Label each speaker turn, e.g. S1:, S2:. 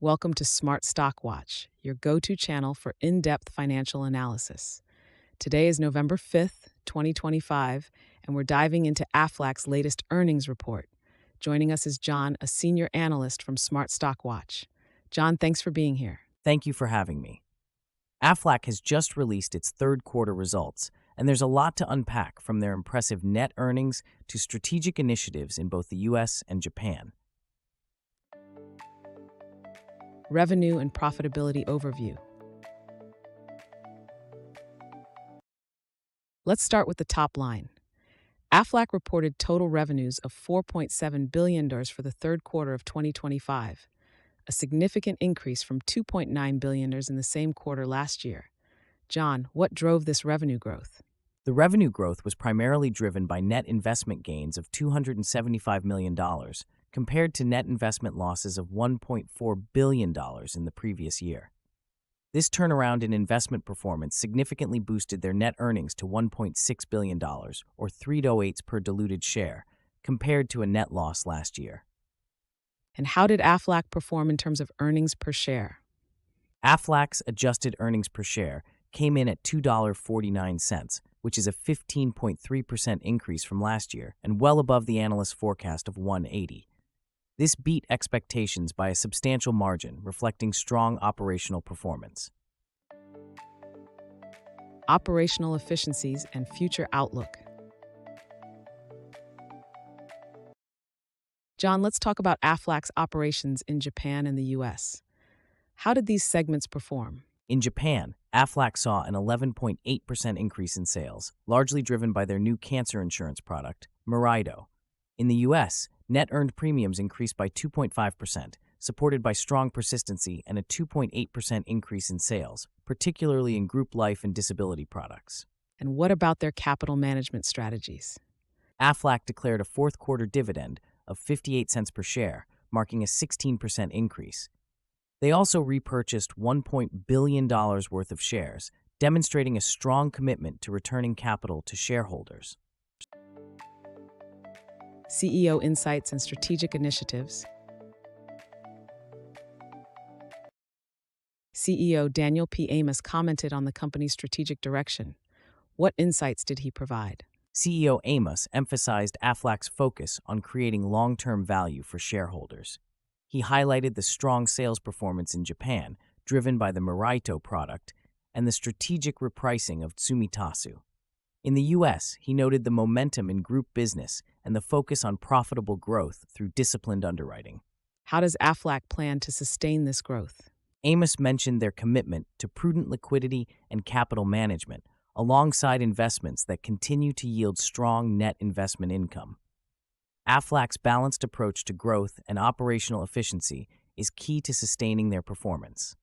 S1: Welcome to Smart Stock Watch, your go-to channel for in-depth financial analysis. Today is November 5th, 2025, and we're diving into Aflac's latest earnings report. Joining us is John, a senior analyst from Smart Stock Watch. John, thanks for being here.
S2: Thank you for having me. Aflac has just released its third quarter results, and there's a lot to unpack from their impressive net earnings to strategic initiatives in both the U.S. and Japan.
S1: Revenue and profitability overview. Let's start with the top line. Aflac reported total revenues of $4.7 billion for the third quarter of 2025, a significant increase from $2.9 billion in the same quarter last year. John, what drove this revenue growth?
S2: The revenue growth was primarily driven by net investment gains of $275 million, compared to net investment losses of $1.4 billion in the previous year. This turnaround in investment performance significantly boosted their net earnings to $1.6 billion, or $3.08 per diluted share, compared to a net loss last year.
S1: And how did Aflac perform in terms of earnings per share?
S2: Aflac's adjusted earnings per share came in at $2.49, which is a 15.3% increase from last year and well above the analyst's forecast of $1.80. This beat expectations by a substantial margin, reflecting strong operational performance.
S1: Operational efficiencies and future outlook. John, let's talk about Aflac's operations in Japan and the U.S. How did these segments perform?
S2: In Japan, Aflac saw an 11.8% increase in sales, largely driven by their new cancer insurance product, Miraito. In the U.S., net earned premiums increased by 2.5%, supported by strong persistency and a 2.8% increase in sales, particularly in group life and disability products.
S1: And what about their capital management strategies?
S2: Aflac declared a fourth quarter dividend of 58 cents per share, marking a 16% increase. They also repurchased $1 billion worth of shares, demonstrating a strong commitment to returning capital to shareholders.
S1: CEO insights and strategic initiatives. CEO Daniel P. Amos commented on the company's strategic direction. What insights did he provide?
S2: CEO Amos emphasized Aflac's focus on creating long-term value for shareholders. He highlighted the strong sales performance in Japan, driven by the Miraito product, and the strategic repricing of Tsumitasu. In the U.S., he noted the momentum in group business and the focus on profitable growth through disciplined underwriting.
S1: How does Aflac plan to sustain this growth?
S2: Amos mentioned their commitment to prudent liquidity and capital management, alongside investments that continue to yield strong net investment income. Aflac's balanced approach to growth and operational efficiency is key to sustaining their performance.